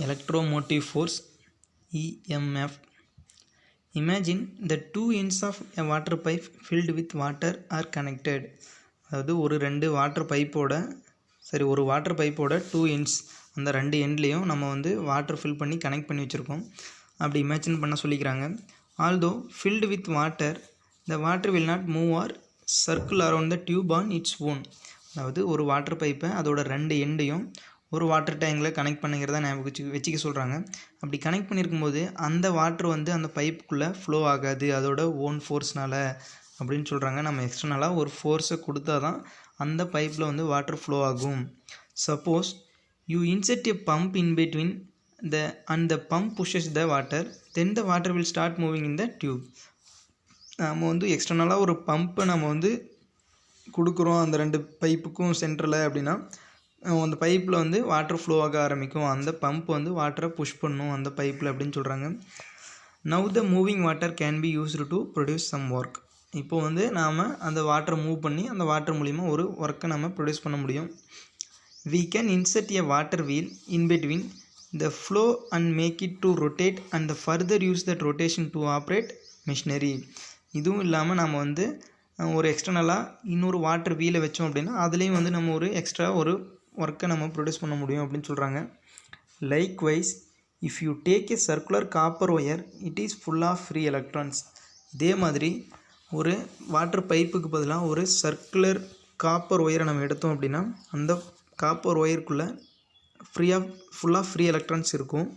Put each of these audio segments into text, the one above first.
Electromotive force EMF. Imagine the two ends of a water pipe filled with water are connected. அதாவது ஒரு water பைப்போட two ends, அந்த ரெண்டு எண்ட்லேயும் நம்ம water fill பண்ணி connect பண்ணி வச்சுருக்கோம். அப்படி இமேஜின் பண்ண சொல்லிக்கிறாங்க. Although filled with water, the water will not move or circle around the tube on its own. அதாவது ஒரு வாட்டர் பைப்பை அதோட ரெண்டு எண்டையும் ஒரு வாட்டர் டேங்கில் கனெக்ட் பண்ணிக்கிறதா வச்சுக்க சொல்கிறாங்க. அப்படி கனெக்ட் பண்ணியிருக்கும்போது அந்த வாட்டர் அந்த பைப்புக்குள்ளே ஃப்ளோ ஆகாது அதோட ஓன் ஃபோர்ஸ்னால் அப்படின்னு சொல்கிறாங்க. நம்ம எக்ஸ்டர்னலாக ஒரு ஃபோர்ஸை கொடுத்தா தான் அந்த பைப்பில் வாட்டர் ஃப்ளோ ஆகும். Suppose you insert a pump in between the pump pushes the water, then the water will start moving in the tube. நம்ம எக்ஸ்டர்னலாக ஒரு பம்பை நம்ம கொடுக்குறோம் அந்த ரெண்டு பைப்புக்கும் சென்டரில் அப்படின்னா அந்த பைப்பில் வாட்டர் ஃப்ளோ ஆக ஆரம்பிக்கும். அந்த பம்ப் வாட்டரை புஷ் பண்ணும் அந்த பைப்பில் அப்படின்னு சொல்கிறாங்க. Now the moving water can be used to produce some work. இப்போது நாம் அந்த வாட்டரை மூவ் பண்ணி அந்த வாட்டர் மூலிமா ஒரு ஒர்க்கை நம்ம ப்ரொடியூஸ் பண்ண முடியும். we can insert a water wheel in between the flow and make it to rotate and further use that rotation to operate machinery. இதுவும் இல்லாமல் நம்ம ஒரு எக்ஸ்டர்னலாக இன்னொரு வாட்டர் வீலை வச்சோம் அப்படின்னா அதுலேயும் நம்ம ஒரு எக்ஸ்ட்ரா ஒரு ஒர்க்கை நம்ம ப்ரொடியூஸ் பண்ண முடியும் அப்படின்னு சொல்கிறாங்க. Likewise if you take a circular copper wire it is full of free electrons. இதே மாதிரி ஒரு வாட்டர் பைப்புக்கு பதிலாக ஒரு சர்க்குலர் காப்பர் ஒயரை நம்ம எடுத்தோம் அப்படின்னா அந்த காப்பர் ஒயருக்குள்ளே ஃபுல் ஆஃப் ஃப்ரீ எலக்ட்ரான்ஸ் இருக்கும்.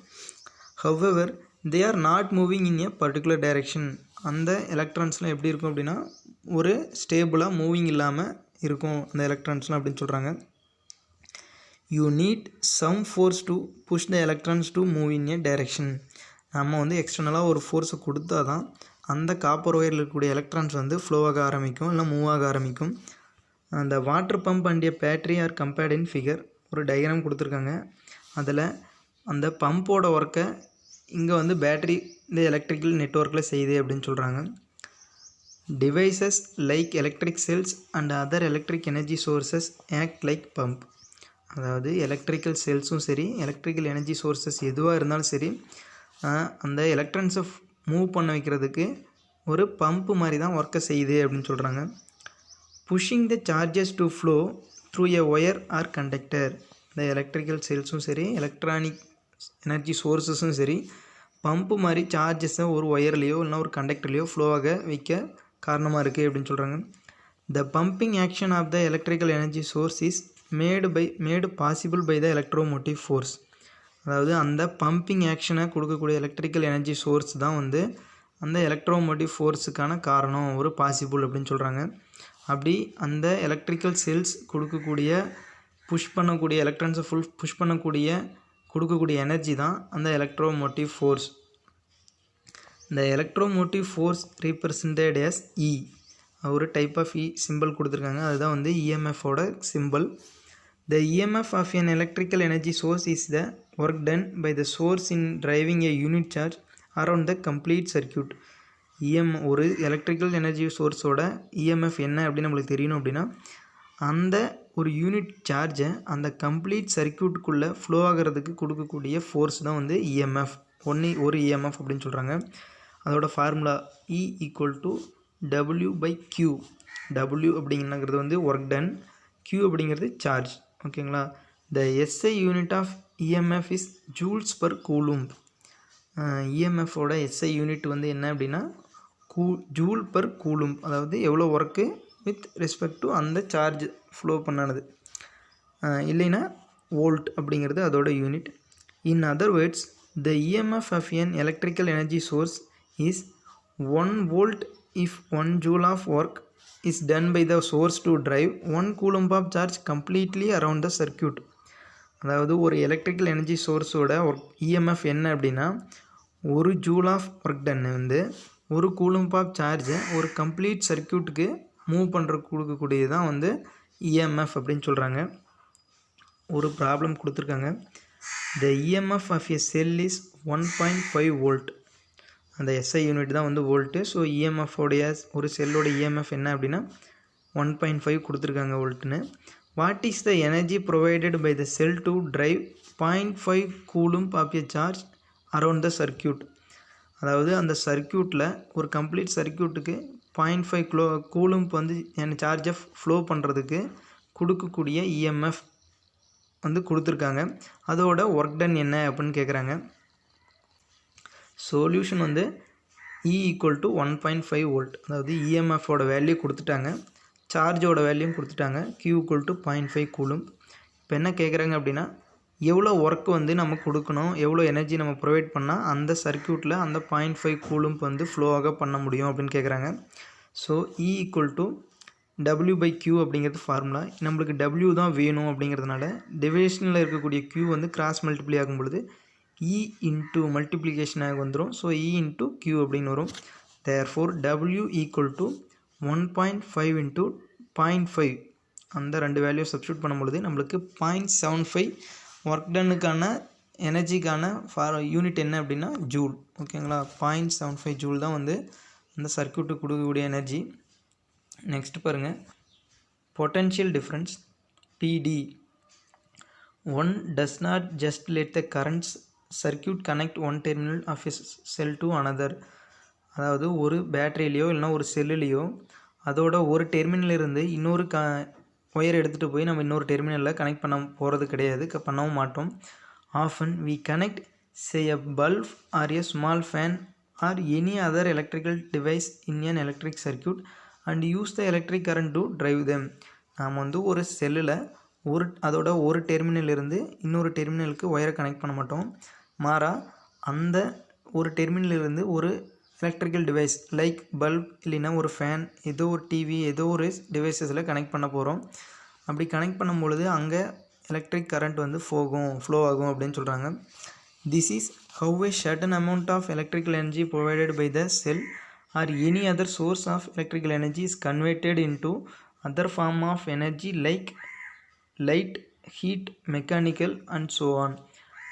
However they are not moving in a particular direction. அந்த எலக்ட்ரான்ஸ்லாம் எப்படி இருக்கும் அப்படின்னா ஒரு ஸ்டேபிளாக மூவிங் இல்லாமல் இருக்கும் அந்த எலக்ட்ரான்ஸ்லாம் அப்படின்னு சொல்கிறாங்க. You need some force to push the electrons to move in a direction. நம்ம எக்ஸ்டர்னலாக ஒரு ஃபோர்ஸை கொடுத்தா தான் அந்த காப்பர் ஒயரில் இருக்கக்கூடிய எலக்ட்ரான்ஸ் ஃப்ளோ ஆக ஆரம்பிக்கும், இல்லை மூவ் ஆக ஆரம்பிக்கும். அந்த water pump and a battery are compared in figure. ஒரு டயக்ராம் கொடுத்துருக்காங்க. அதில் அந்த பம்போட ஒர்க்கை இங்கே பேட்ரி இந்த எலக்ட்ரிக்கல் நெட்வொர்க்கில் செய்யுது அப்படின்னு சொல்கிறாங்க. Devices like electric cells and other electric energy sources act like pump. அதாவது எலக்ட்ரிக்கல் செல்ஸும் சரி எலக்ட்ரிக்கல் எனர்ஜி சோர்சஸ் எதுவாக இருந்தாலும் சரி அந்த எலக்ட்ரான்ஸை மூவ் பண்ண வைக்கிறதுக்கு ஒரு பம்ப்பு மாதிரி தான் ஒர்க்கை செய்யுது அப்படின்னு சொல்கிறாங்க. Pushing the charges to flow through a wire or conductor. இந்த எலக்ட்ரிக்கல் செல்ஸும் சரி எலக்ட்ரானிக் எனர்ஜி சோர்ஸஸும் சரி பம்பு மாதிரி சார்ஜஸை ஒரு ஒயர்லேயோ இல்லைனா ஒரு கண்டக்டர்லேயோ ஃப்ளோ ஆக வைக்க காரணமாக இருக்குது அப்படின்னு சொல்கிறாங்க. The pumping action of the electrical energy source is made possible by the electromotive force. அதாவது அந்த பம்பிங் ஆக்ஷனை கொடுக்கக்கூடிய எலக்ட்ரிக்கல் எனர்ஜி சோர்ஸ் தான் அந்த எலக்ட்ரோமோட்டிவ் ஃபோர்ஸுக்கான காரணம், ஒரு பாசிபிள் அப்படின்னு சொல்கிறாங்க. அப்படி அந்த எலக்ட்ரிக்கல் செல்ஸ் புஷ் பண்ணக்கூடிய எலக்ட்ரான்ஸை புஷ் கொடுக்கக்கூடிய எனர்ஜி தான் அந்த எலக்ட்ரோமோட்டிவ் ஃபோர்ஸ். இந்த electromotive force represented as E. ஒரு டைப் ஆஃப் சிம்பிள் கொடுத்துருக்காங்க. அதுதான் இஎம்எஃபோட simple. The EMF of an electrical energy source is the work done by the source in driving a unit charge around the complete circuit. ஒரு electrical energy சோர்ஸோட EMF என்ன அப்படின்னு நம்மளுக்கு தெரியணும் அப்படின்னா அந்த ஒரு யூனிட் சார்ஜை அந்த கம்ப்ளீட் சர்க்கியூட்டுக்குள்ளே ஃப்ளோ ஆகிறதுக்கு கொடுக்கக்கூடிய ஃபோர்ஸ் தான் இஎம்எஃப். ஒரு இஎம்எஃப் அப்படின்னு சொல்கிறாங்க. அதோட ஃபார்முலா E = W/Q. W அப்படிங்கிறது ஒர்க் டன், Q அப்படிங்கிறது சார்ஜ். ஓகேங்களா. The SI unit of EMF is joules per coulomb. இஎம்எஃபோட SI யூனிட் என்ன அப்படின்னா ஜூல் பர் கூலும். அதாவது எவ்வளோ ஒர்க்கு வித் ரெஸ்பெக்ட் டு அந்த சார்ஜ் ஃப்ளோ பண்ணானது, இல்லைன்னா வோல்ட் அப்படிங்கிறது அதோட unit. In other words the EMF of an electrical energy source is 1 volt if 1 joule of work is done by the source to drive 1 coulomb of charge completely around the circuit. அதாவது ஒரு electrical energy சோர்ஸோட EMF என்ன அப்படின்னா ஒரு joule of work done ஒரு Coulomb of சார்ஜை ஒரு complete சர்க்கியூட்டுக்கு move கொடுக்கக்கூடியது தான் இஎம்எஃப் அப்படின்னு சொல்கிறாங்க. ஒரு ப்ராப்ளம் கொடுத்துருக்காங்க. The EMF of a cell is 1.5 volt. அந்த SI யூனிட் தான் வோல்ட்டு. ஸோ இஎம்எஃபோடைய ஒரு செல்லோட இஎம்எஃப் என்ன அப்படின்னா 1.5 கொடுத்துருக்காங்க வோல்ட்டுன்னு. What is the energy provided by the cell to drive 0.5 coulomb of a charge around the circuit. அதாவது அந்த சர்க்கியூட்டில் ஒரு கம்ப்ளீட் சர்க்கியூட்டுக்கு 0.5 கூலும் வந்து என் சார்ஜை ஃப்ளோ பண்ணுறதுக்கு கொடுக்கக்கூடிய இஎம்எஃப் வந்து கொடுத்துருக்காங்க. அதோட ஒர்க் டன் என்ன அப்படின்னு கேட்குறாங்க. சொல்யூஷன் வந்து E = 1.5 வோல்ட். அதாவது இஎம்எஃபோட வேல்யூ கொடுத்துட்டாங்க, சார்ஜோட வேல்யூவும் கொடுத்துட்டாங்க. Q = 0.5 coulomb. இப்போ என்ன கேட்குறாங்க அப்படின்னா, எவ்வளோ ஒர்க் வந்து நம்ம கொடுக்கணும், எவ்வளோ எனர்ஜி நம்ம ப்ரொவைட் பண்ணால் அந்த சர்க்கியூட்டில் அந்த 0.5 கூலும் வந்து ஃப்ளோவாக பண்ண முடியும் அப்படின்னு கேட்குறாங்க. ஸோ E = W/Q அப்படிங்கிறது ஃபார்முலா. நம்மளுக்கு W தான் வேணும் அப்படிங்கிறதுனால டிவிஷனில் இருக்கக்கூடிய Q வந்து கிராஸ் மல்டிப்ளை ஆகும் பொழுது E இன்ட்டு மல்டிப்ளிகேஷனாக வந்துடும். ஸோ E இன்ட்டு Q அப்படின்னு வரும். தேர்ஃபோர் W = 1.5 இன்ட்டு 0.5 அந்த ரெண்டு வேல்யூ சப்ஸ்டியூட் பண்ணும்பொழுது நம்மளுக்கு 0.75 ஒர்க் டன்னுக்கான எனர்ஜிக்கான யூனிட் என்ன அப்படின்னா ஜூல். ஓகேங்களா, 0.75 ஜூல் தான் வந்து அந்த சர்க்கியூட்டுக்கு கொடுக்கக்கூடிய எனர்ஜி. நெக்ஸ்ட் பாருங்கள், potential difference TD. One does not just let the current circuit connect one terminal of a cell to another. அதாவது ஒரு பேட்டரியிலையோ இல்லைனா ஒரு செல்லுலேயோ அதோட ஒரு டெர்மினல் இருந்து இன்னொரு ஒயர் எடுத்துகிட்டு போய் நம்ம இன்னொரு டெர்மினலில் கனெக்ட் பண்ண போகிறது கிடையாது, பண்ணவும் மாட்டோம். Often we connect say a bulb or a small fan or any other electrical device in an electric circuit and use the electric current to drive them. நாம் வந்து ஒரு செல்லில் அதோட ஒரு டெர்மினல் இருந்து இன்னொரு டெர்மினலுக்கு ஒயரை கனெக்ட் பண்ண மாட்டோம். மாறா அந்த ஒரு டெர்மினல் இருந்து ஒரு எலக்ட்ரிக்கல் டிவைஸ் லைக் பல்ப் இல்லைன்னா ஒரு ஃபேன், ஏதோ ஒரு டிவி, ஏதோ ஒரு டிவைஸஸில் கனெக்ட் பண்ண போகிறோம். அப்படி கனெக்ட் பண்ணும்பொழுது அங்கே எலக்ட்ரிக் கரண்ட் வந்து ஃப்ளோ ஆகும் அப்படின்னு சொல்கிறாங்க. This is how a certain amount of electrical energy provided by the cell or any other source of electrical energy is converted into other form of energy like light, heat, mechanical and so on.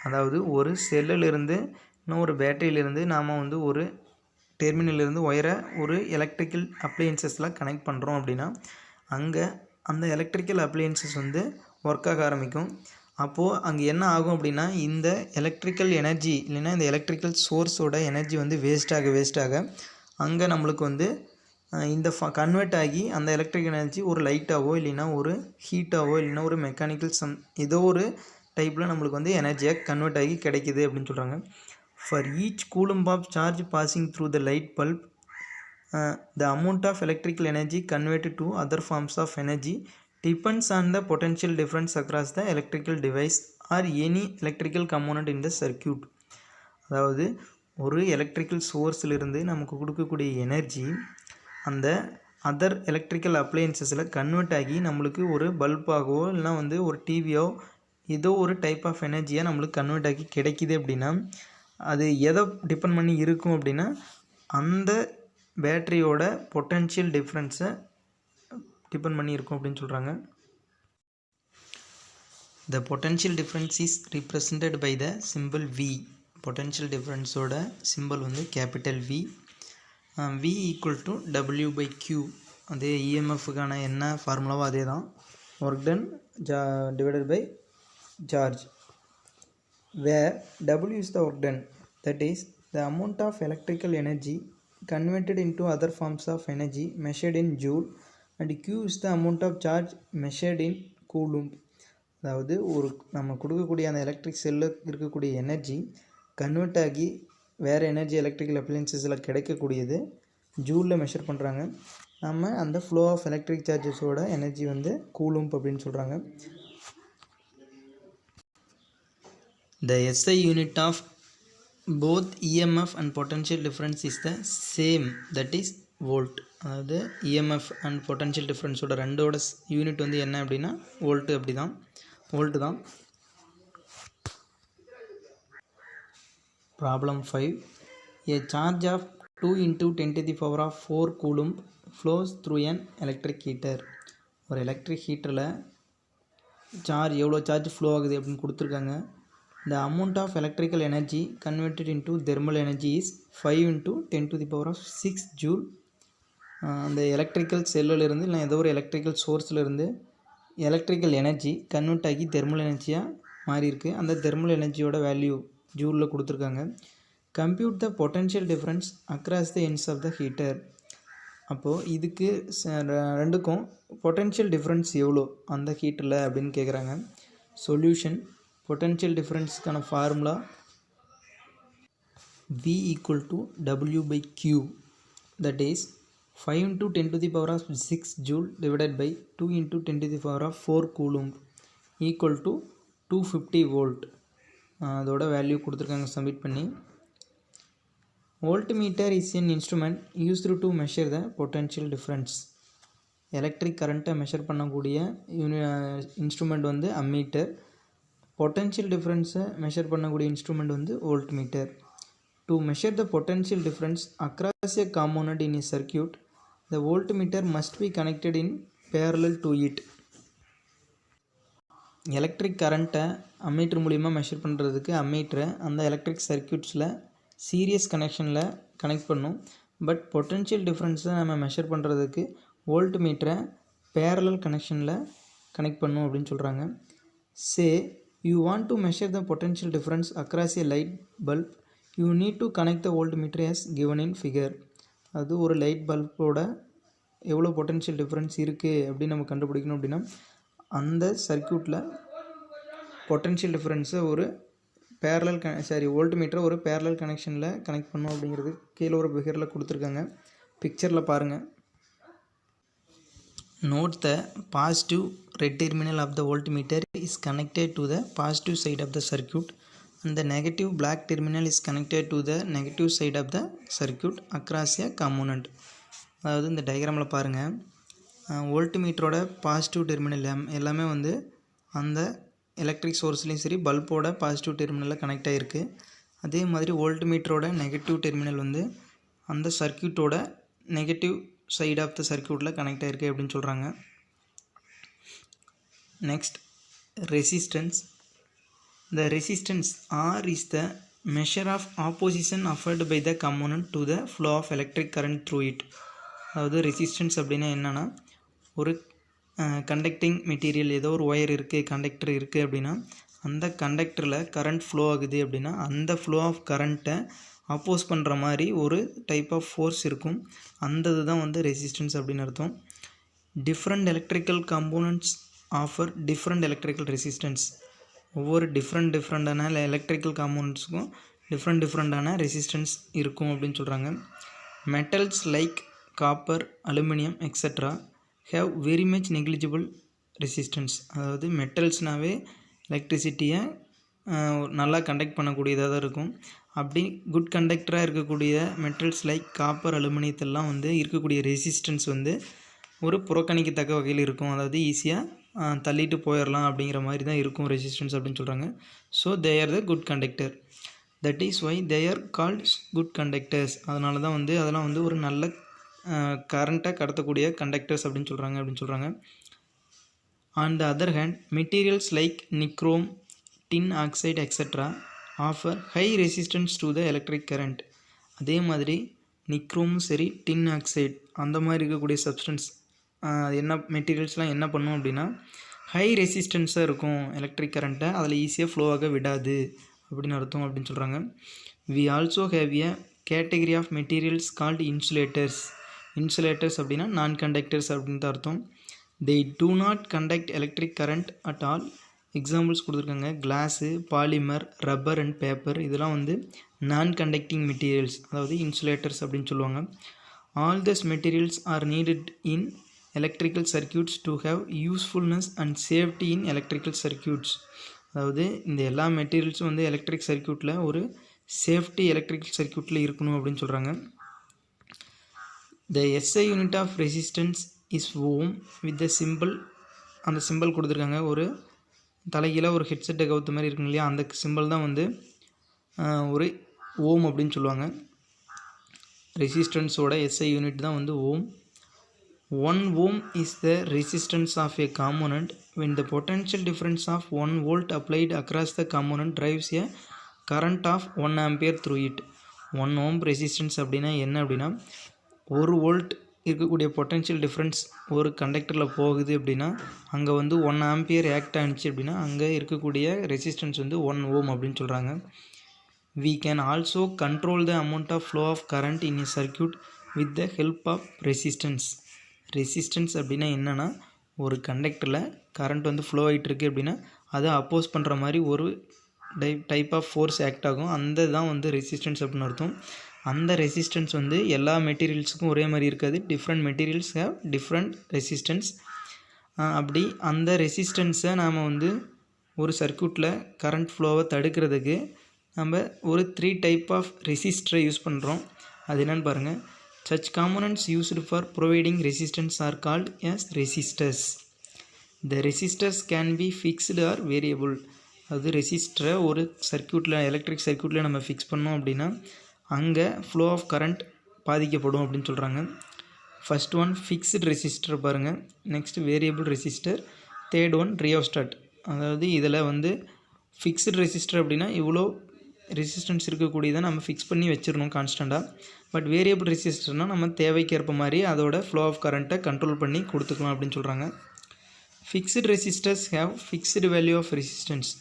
அதாவது ஒரு செல்லிலிருந்து இன்னொரு பேட்டரியிலிருந்து நாம் வந்து ஒரு டெர்மினலிருந்து ஒயரை ஒரு electrical அப்ளையன்சஸில் connect பண்ணுறோம் அப்படின்னா அங்கே அந்த எலக்ட்ரிக்கல் அப்ளையன்சஸ் வந்து ஒர்க் ஆக ஆரம்பிக்கும். அப்போது அங்கே என்ன ஆகும் அப்படின்னா இந்த எலக்ட்ரிக்கல் எனர்ஜி இல்லைன்னா இந்த எலக்ட்ரிக்கல் சோர்ஸோட எனர்ஜி வந்து வேஸ்ட்டாக அங்கே நம்மளுக்கு வந்து இந்த கன்வெர்ட் ஆகி அந்த எலக்ட்ரிக் எனர்ஜி ஒரு லைட்டாவோ இல்லைன்னா ஒரு ஹீட்டாவோ இல்லைன்னா ஒரு மெக்கானிக்கல் ஏதோ ஒரு டைப்பில் நம்மளுக்கு வந்து எனர்ஜியாக கன்வெர்ட் ஆகி கிடைக்கிது அப்படின்னு சொல்கிறாங்க. For each coulomb of charge passing through the light bulb the amount of electrical energy converted to other forms of energy depends on the potential difference across the electrical device or any electrical component in the circuit. அதாவது ஒரு electrical சோர்ஸிலிருந்து நமக்கு கொடுக்கக்கூடிய energy அந்த other electrical அப்ளையன்சஸில் convert ஆகி நம்மளுக்கு ஒரு பல்பாகவோ இல்லைனா வந்து ஒரு டிவியோ ஏதோ ஒரு டைப் ஆஃப் எனர்ஜியாக நம்மளுக்கு கன்வெர்ட் ஆகி கிடைக்கிது அப்படின்னா அது எதை டிபெண்ட் பண்ணி இருக்கும் அப்படின்னா அந்த பேட்டரியோட பொட்டன்ஷியல் டிஃப்ரென்ஸை டிபெண்ட் பண்ணி இருக்கும் அப்படின்னு சொல்கிறாங்க. The potential difference is represented by the simple V. Potential டிஃப்ரென்ஸோட சிம்பிள் வந்து கேபிட்டல் V. V = W/Q. அதே இஎம்எஃப்கான என்ன ஃபார்முலாவோ அதே தான், work done divided by charge, where W is the work done, that is the amount of electrical energy converted into other forms of energy measured in joule and Q is the amount of charge measured in coulomb. அதாவது ஒரு நம்ம கொடுக்கக்கூடிய அந்த electric செல்லில் இருக்கக்கூடிய energy convert ஆகி வேறு energy electrical அப்ளையன்சஸில் கிடைக்கக்கூடியது ஜூலில் மெஷர் பண்ணுறாங்க. நம்ம அந்த ஃப்ளோ ஆஃப் எலக்ட்ரிக் சார்ஜஸோட எனர்ஜி வந்து கூலும் அப்படின்னு சொல்கிறாங்க. The SI unit of both EMF and potential difference is the same, that is volt. அதாவது EMF and potential difference ஓட ரெண்டோட யூனிட் வந்து என்ன அப்படின்னா வோல்ட்டு. அப்படி தான் வோல்ட்டு தான். Problem 5. A charge of 2 × 10⁴ coulomb flows through an electric heater. ஒரு எலக்ட்ரிக் ஹீட்டரில் எவ்வளோ சார்ஜ் ஃப்ளோ ஆகுது அப்படின்னு கொடுத்துருக்காங்க. The amount of electrical energy converted into thermal energy is 5 × 10⁶ joule. அந்த எலக்ட்ரிக்கல் செல்லிலிருந்து இல்லை ஏதோ ஒரு எலக்ட்ரிக்கல் சோர்ஸிலிருந்து எலக்ட்ரிக்கல் எனர்ஜி கன்வெர்ட் ஆகி தெர்மல் எனர்ஜியாக மாறி இருக்குது. அந்த தெர்மல் எனர்ஜியோட வேல்யூ ஜூலில் கொடுத்துருக்காங்க. Compute the potential difference across the ends of the heater. அப்போது இதுக்கு ரெண்டுக்கும் பொட்டன்ஷியல் டிஃப்ரென்ஸ் எவ்வளோ அந்த ஹீட்டரில் அப்படின்னு கேட்குறாங்க. சொல்யூஷன்: பொட்டன்ஷியல் டிஃப்ரென்ஸ்க்கான formula V equal to W by Q, that is 5 into 10 to the power of 6 joule divided by 2 into 10 to the power of 4 coulomb equal to 250 volt. அதோட வேல்யூ கொடுத்துருக்காங்க submit பண்ணி. Voltmeter is an instrument used to measure the potential difference. Electric கரண்ட்டை measure பண்ணக்கூடிய instrument வந்து ammeter. Potential டிஃப்ரென்ஸை measure பண்ணக்கூடிய instrument வந்து voltmeter. To measure the potential difference across a component in a circuit, the voltmeter must be connected in parallel to it. Electric கரண்ட்டை ammeter மூலிமா measure பண்ணுறதுக்கு அம்மீட்டரை அந்த electric சர்க்கியூட்ஸில் serious கனெக்ஷனில் connect பண்ணும். But potential டிஃப்ரென்ஸை நம்ம measure பண்ணுறதுக்கு வோல்ட்மீட்டரை parallel கனெக்ஷனில் connect பண்ணும் அப்படின்னு சொல்கிறாங்க. Say you want to measure the potential difference across A light bulb, you need to connect the voltmeter as given in figure. அது ஒரு லைட் பல்போட எவ்வளோ potential difference இருக்குது அப்படின்னு நம்ம கண்டுபிடிக்கணும் அப்படின்னா அந்த சர்க்கியூட்டில் பொட்டன்ஷியல் டிஃப்ரென்ஸை ஒரு வோல்ட்மீட்டரை ஒரு பேரலல் கனெக்ஷனில் கனெக்ட் பண்ணோம் அப்படிங்கிறது கீழே ஒரு ஃபிகரில் கொடுத்துருக்காங்க. பிக்சரில் பாருங்கள். Note the positive red terminal of the voltmeter is connected to the positive side of the circuit and the negative black terminal is connected to the negative side of the circuit across a component. அதாவது இந்த டயக்ராமில் பாருங்கள், வோல்ட்மீட்டரோட positive terminal எல்லாமே வந்து அந்த electric சோர்ஸ்லேயும் சரி பல்போட positive டெர்மினலில் connect ஆகிருக்கு. அதே மாதிரி வோல்ட்மீட்டரோட நெகட்டிவ் டெர்மினல் வந்து அந்த சர்க்கியூட்டோட நெகட்டிவ் சைட் ஆஃப் த சர்க்கியூட்டில் கனெக்ட் ஆகிருக்கு அப்படின்னு சொல்கிறாங்க. Next, resistance. The resistance R is the measure of opposition offered by the component to the flow of electric current through it. அதாவது ரெசிஸ்டன்ஸ் அப்படின்னா என்னென்னா, ஒரு கண்டக்டிங் மெட்டீரியல் ஏதோ ஒரு ஒயர் இருக்குது, கண்டக்டர் இருக்குது அப்படின்னா அந்த கண்டக்டரில் கரண்ட் ஃப்ளோ ஆகுது அப்படின்னா அந்த ஃப்ளோ ஆஃப் கரண்ட்டை அப்போஸ் பண்ணுற மாதிரி ஒரு டைப் ஆஃப் ஃபோர்ஸ் இருக்கும். அந்த இதுதான் வந்து ரெசிஸ்டன்ஸ் அப்படின்னு அர்த்தம். Different electrical components offer different electrical resistance. ஒவ்வொரு டிஃப்ரெண்டான எலக்ட்ரிக்கல் காம்போனன்ட்ஸுக்கும் டிஃப்ரெண்டான ரெசிஸ்டன்ஸ் இருக்கும் அப்படின்னு சொல்கிறாங்க. Metals like copper, aluminium extra have very much negligible resistance. அதாவது மெட்டல்ஸ்னாவே எலக்ட்ரிசிட்டியை நல்லா கண்டக்ட் பண்ணக்கூடியதாக தான் இருக்கும். அப்படி குட் கண்டக்டராக இருக்கக்கூடிய மெட்டல்ஸ் லைக் காப்பர், அலுமினியத்தெல்லாம் வந்து இருக்கக்கூடிய ரெசிஸ்டன்ஸ் வந்து ஒரு புறக்கணிக்கத்தக்க வகையில் இருக்கும். அதாவது ஈஸியாக தள்ளிட்டு போயிடலாம் அப்படிங்கிற மாதிரி தான் இருக்கும் ரெசிஸ்டன்ஸ் அப்படின்னு சொல்கிறாங்க. So they are the good conductor. That is why they are called good conductors. அதனால தான் வந்து அதெல்லாம் வந்து ஒரு நல்ல கரண்ட்டை கடத்தக்கூடிய கண்டக்டர்ஸ் அப்படின்னு சொல்கிறாங்க. On the other hand, materials like nichrome, tin oxide extra offer high resistance to the electric current. அதே மாதிரி நிக்ரோமும் சரி, டின் ஆக்சைடு அந்த மாதிரி இருக்கக்கூடிய சப்ஸ்டன்ஸ் என்ன மெட்டீரியல்ஸ்லாம் என்ன பண்ணும் அப்படின்னா ஹை ரெசிஸ்டன்ஸாக இருக்கும் எலக்ட்ரிக் கரண்ட்டை, அதில் ஈஸியாக ஃப்ளோவாக விடாது அப்படின்னு அர்த்தம் அப்படின்னு சொல்கிறாங்க. We also have a category of materials called insulators. Insulators அப்படின்னா நான் கண்டக்டர்ஸ் அப்படின்னு தான் அர்த்தம். They do not conduct electric current at all. Examples கொடுத்துருக்காங்க. Glass, polymer, rubber and paper இதெல்லாம் வந்து நான் கண்டக்டிங் மெட்டீரியல்ஸ், அதாவது இன்சுலேட்டர்ஸ் அப்படின்னு சொல்லுவாங்க. All this materials are needed in electrical circuits to have usefulness and safety in electrical circuits. அதாவது இந்த எல்லா மெட்டீரியல்ஸும் வந்து எலக்ட்ரிக் சர்க்கியூட்டில் ஒரு சேஃப்டி எலக்ட்ரிக்கல் சர்க்கியூட்டில் இருக்கணும் அப்படின்னு சொல்கிறாங்க. The SI unit of resistance is ohm with the simple. அந்த சிம்பிள் கொடுத்துருக்காங்க. ஒரு தலைகீழ ஒரு ஹெட்செட்டை கவுத்த மாதிரி இருக்குங்க இல்லையா, அந்த சிம்பிள் தான் வந்து ஒரு ஓம் அப்படின்னு சொல்லுவாங்க. ரெசிஸ்டன்ஸோட SI யூனிட் தான் வந்து ஓம். 1 ohm is the resistance of a component when the potential difference of 1 volt applied across the component drives a current of 1 ampere through it. 1 ohm resistance அப்படின்னா என்ன அப்படின்னா 1 volt இருக்கக்கூடிய பொட்டன்ஷியல் டிஃப்ரென்ஸ் ஒரு கண்டக்டரில் போகுது அப்படின்னா அங்கே வந்து 1 ஆம்பியர் ஆக்ட் ஆனிச்சு அப்படின்னா அங்கே இருக்கக்கூடிய ரெசிஸ்டன்ஸ் வந்து 1 ஓம் அப்படின்னு சொல்கிறாங்க. We can also control the amount of flow of current in a circuit with the help of resistance. Resistance அப்படின்னா என்னென்னா ஒரு கண்டக்டரில் கரண்ட் வந்து ஃப்ளோ ஆகிட்டு இருக்குது அப்படின்னா அதை அப்போஸ் பண்ணுற மாதிரி ஒரு டைப் ஆஃப் ஃபோர்ஸ் ஆக்ட் ஆகும். அந்த தான் வந்து ரெசிஸ்டன்ஸ் அப்படின்னு அர்த்தம். அந்த ரெசிஸ்டன்ஸ் வந்து எல்லா மெட்டீரியல்ஸுக்கும் ஒரே மாதிரி இருக்காது. Different materials have different resistance. அப்படி அந்த ரெசிஸ்டன்ஸை நாம் வந்து ஒரு சர்க்யூட்டில் கரண்ட் ஃப்ளோவை தடுக்கிறதுக்கு நம்ம ஒரு 3 டைப் ஆஃப் ரெசிஸ்டரை யூஸ் பண்ணுறோம். அது என்னென்னு பாருங்கள். Such components used for providing resistance are called as resistors. The resistors can be fixed or variable. அது ரெசிஸ்டரை ஒரு சர்க்யூட்டில் எலக்ட்ரிக் சர்க்யூட்டில் நம்ம ஃபிக்ஸ் பண்ணோம் அப்படின்னா அங்கே ஃப்ளோ ஆஃப் கரண்ட் பாதிக்கப்படும் அப்படின்னு சொல்கிறாங்க. ஃபர்ஸ்ட் ஒன் ஃபிக்ஸ்டு ரெசிஸ்டர் பாருங்கள். Next variable resistor. Third one rheostat. அதாவது இதில் வந்து ஃபிக்ஸ்டு ரெசிஸ்டர் அப்படின்னா இவ்வளோ ரெசிஸ்டன்ஸ் இருக்கக்கூடியதை நம்ம ஃபிக்ஸ் பண்ணி வச்சிடணும் கான்ஸ்டண்ட்டாக. பட் வேரியபிள் ரெசிஸ்டர்னால் நம்ம தேவைக்கேற்ப மாதிரி அதோட ஃப்ளோ ஆஃப் கரண்ட்டை கண்ட்ரோல் பண்ணி கொடுத்துக்கலாம் அப்படின்னு சொல்கிறாங்க. Fixed resistors have fixed value of resistance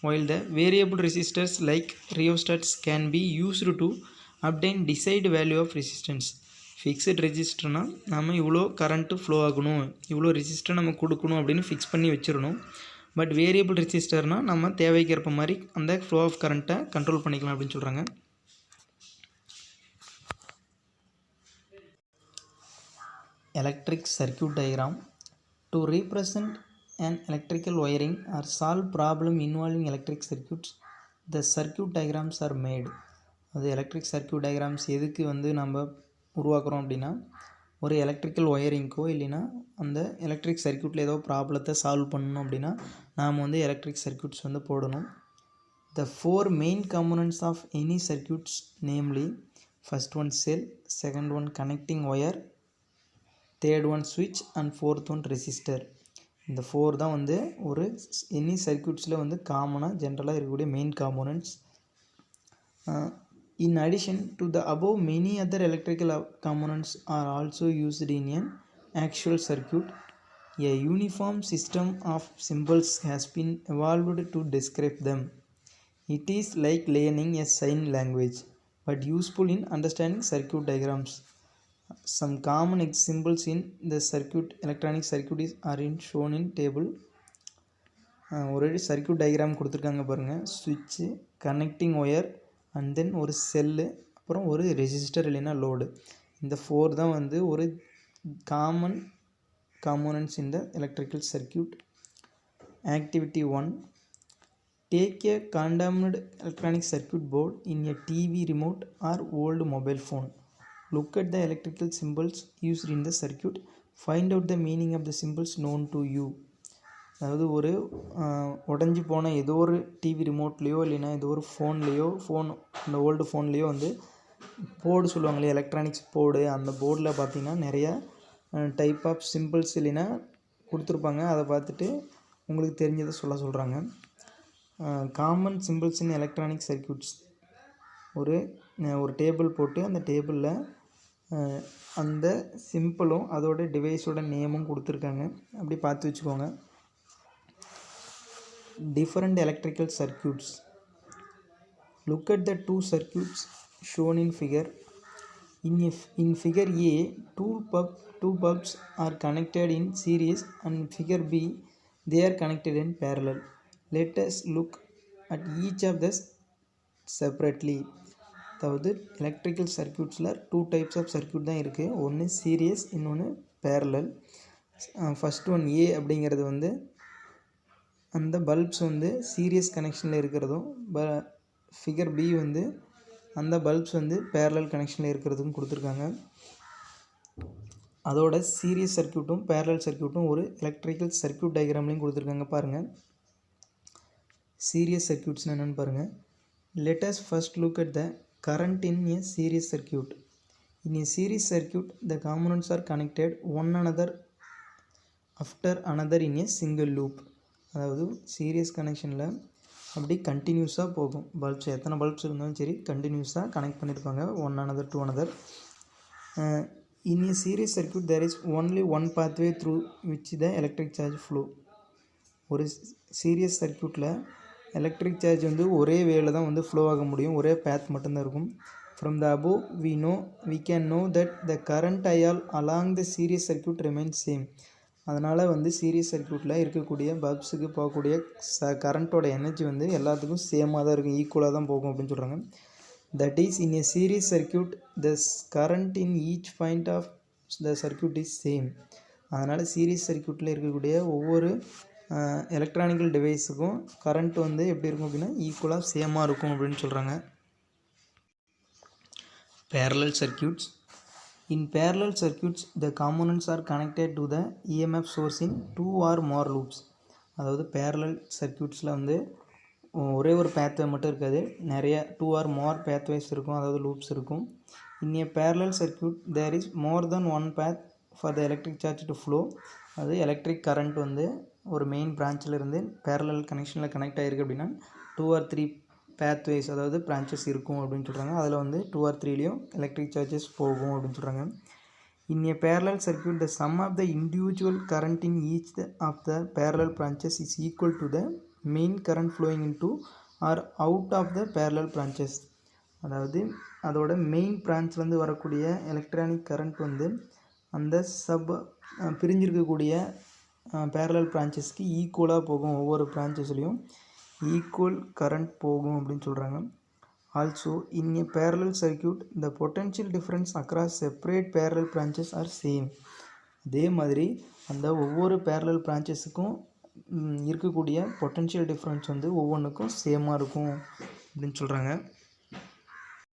while the variable resistors like rheostats can be used to obtain desired value of resistance. Fixed ரெசிஸ்டர்னால் நம்ம இவ்வளோ கரண்ட்டு ஃப்ளோ ஆகணும், இவ்வளோ ரெசிஸ்டர் நம்ம கொடுக்கணும் அப்படின்னு ஃபிக்ஸ் பண்ணி வச்சிடணும். பட் வேரியபிள் ரெசிஸ்டர்னால் நம்ம தேவைக்கேற்ப மாதிரி அந்த ஃப்ளோ ஆஃப் கரண்ட்டை கண்ட்ரோல் பண்ணிக்கலாம் அப்படின்னு சொல்கிறாங்க. Electric circuit diagram. To represent an electrical wiring or solve problem involving electric circuits, the circuit diagrams are made. அது எலக்ட்ரிக் சர்க்யூட் டயக்ராம்ஸ் எதுக்கு வந்து நம்ம உருவாக்குறோம் அப்படின்னா ஒரு எலக்ட்ரிக்கல் ஒயரிங்க்கோ இல்லைன்னா அந்த எலக்ட்ரிக் சர்க்யூட்டில் ஏதோ ப்ராப்ளத்தை சால்வ் பண்ணணும் அப்படின்னா நாம் வந்து எலக்ட்ரிக் சர்க்யூட்ஸ் வந்து போடணும். The 4 main components of any circuits, namely first one cell, second one connecting wire, third one switch and fourth one resistor. இந்த 4 தான் வந்து ஒரு எனி சர்க்யூட்ஸில் வந்து காமனாக ஜென்ரலாக இருக்கக்கூடிய main components. In addition to the above, many other electrical components are also used in an actual circuit. A uniform system of symbols has been evolved to describe them. It is like learning a sign language, but useful in understanding circuit diagrams. Some common symbols in the circuit, electronic circuit are shown in table. ஒரு circuit diagram கொடுத்துருக்காங்க பாருங்கள். சுவிட்சு, connecting wire and then ஒரு cell, அப்புறம் ஒரு resistor இல்லைன்னா load. இந்த 4 தான் வந்து ஒரு common components in the electrical circuit. Activity 1. Take a condemned electronic circuit board in a TV remote or old mobile phone. Look at the electrical symbols used in the circuit. Find out the meaning of the symbols known to you. அதாவது ஒரு உடஞ்சி போன ஏதோ ஒரு TV ரிமோட்லேயோ இல்லைன்னா ஏதோ ஒரு ஃபோன்லேயோ அந்த ஓல்டு ஃபோன்லேயோ வந்து போர்டு சொல்லுவாங்களே, எலக்ட்ரானிக்ஸ் போர்டு. அந்த போர்டில் பார்த்திங்கன்னா நிறையா டைப் ஆஃப் சிம்பிள்ஸ் இல்லைன்னா கொடுத்துருப்பாங்க. அதை பார்த்துட்டு உங்களுக்கு தெரிஞ்சதை சொல்கிறாங்க. காமன் சிம்பிள்ஸ் இன் எலக்ட்ரானிக் சர்க்யூட்ஸ். ஒரு டேபிள் போட்டு அந்த டேபிளில் அந்த சிம்பிளும் அதோட டிவைஸோட நேமும் கொடுத்துருக்காங்க. அப்படி பார்த்து வச்சுக்கோங்க. Different electrical circuits. Look at the 2 circuits shown in figure. In figure A, two bulbs are connected in series, and in figure B, they are connected in parallel. Let us look at each of this separately. அதாவது electrical சர்க்யூட்ஸில் 2 types of circuit தான் இருக்குது. ஒன்று serious, இன்னொன்று parallel. First one A அப்படிங்கிறது வந்து அந்த bulbs வந்து serious கனெக்ஷனில் இருக்கிறதும், ஃபிகர் பி வந்து அந்த பல்ப்ஸ் வந்து பேரலல் கனெக்ஷனில் இருக்கிறதுக்கும் கொடுத்துருக்காங்க. அதோட சீரியஸ் சர்க்யூட்டும் பேரலல் சர்க்யூட்டும் ஒரு எலக்ட்ரிக்கல் சர்க்யூட் டயக்ராம்லையும் கொடுத்துருக்காங்க பாருங்கள். சீரியஸ் சர்க்யூட்ஸ்னு என்னென்னு பாருங்கள். Let us first look at the current in a series circuit. In a series circuit, the components are connected one another after another in a single loop. அதாவது serious கனெக்ஷனில் அப்படி கண்டினியூஸாக போகும். Bulbs எத்தனை bulbs இருந்தாலும் சரி கண்டினியூஸாக கனெக்ட் பண்ணியிருப்பாங்க one another to another. In a series circuit there is only one pathway through which the electric charge flow. ஒரு சீரியஸ் சர்க்யூட்டில் எலக்ட்ரிக் சார்ஜ் வந்து ஒரே வேல தான் வந்து ஃப்ளோ ஆக முடியும், ஒரே பேத் மட்டும்தான் இருக்கும். From the above we can know that the current IL along the series circuit remains same. அதனால் வந்து சீரியஸ் சர்க்யூட்டில் இருக்கக்கூடிய பல்ப்ஸுக்கு போகக்கூடிய கரண்ட்டோட எனர்ஜி வந்து எல்லாத்துக்கும் சேமாக தான் இருக்கும், ஈக்குவலாக தான் போகும் அப்படின்னு சொல்கிறாங்க. That is, in a series circuit the current in each point of the circuit is same. அதனால் சீரியஸ் சர்க்யூட்டில் இருக்கக்கூடிய ஒவ்வொரு எலக்ட்ரானிக்கல் டிவைஸுக்கும் கரண்ட் வந்து எப்படி இருக்கும் அப்படின்னா ஈக்குவலாக சேமாக இருக்கும் அப்படின்னு சொல்கிறாங்க. Parallel circuits. In parallel circuits the components are connected to the EMF source in 2 or more loops. அதாவது parallel circuitsல வந்து ஒரே ஒரு pathway மட்டும் இருக்காது, நிறைய 2 or more pathways இருக்கும், அதாவது loops இருக்கும். In a parallel circuit there is more than one path for the electric charge to flow. அது எலக்ட்ரிக் கரண்ட் வந்து ஒரு மெயின் பிரான்ச்சில் இருந்து parallel கனெக்ஷனில் கனெக்ட் ஆகிருக்கு அப்படின்னா 2 or 3 pathways அதாவது பிரான்ச்சஸ் இருக்கும் அப்படின்னு சொல்கிறாங்க. அதில் வந்து 2 or 3லேயும் எலக்ட்ரிக் சார்ஜஸ் போகும் அப்படின்னு சொல்கிறாங்க. In a parallel circuit the sum of the individual current in each of the parallel branches is equal to the main current flowing into or out of the parallel branches. அதாவது அதோட main பிரான்ச்லேருந்து வரக்கூடிய electronic current வந்து அந்த பிரிஞ்சிருக்கக்கூடிய parallel branchesக்கு ஈக்குவலாக போகும், ஒவ்வொரு பிரான்ச்சஸ்லேயும் equal current போகும் அப்படின்னு சொல்கிறாங்க. Also in a parallel circuit the potential difference across separate parallel branches are same. அதே மாதிரி அந்த ஒவ்வொரு parallel branchesக்கும் இருக்கக்கூடிய பொட்டன்ஷியல் டிஃப்ரென்ஸ் வந்து ஒவ்வொன்றுக்கும் சேமாக இருக்கும் அப்படின்னு சொல்கிறாங்க.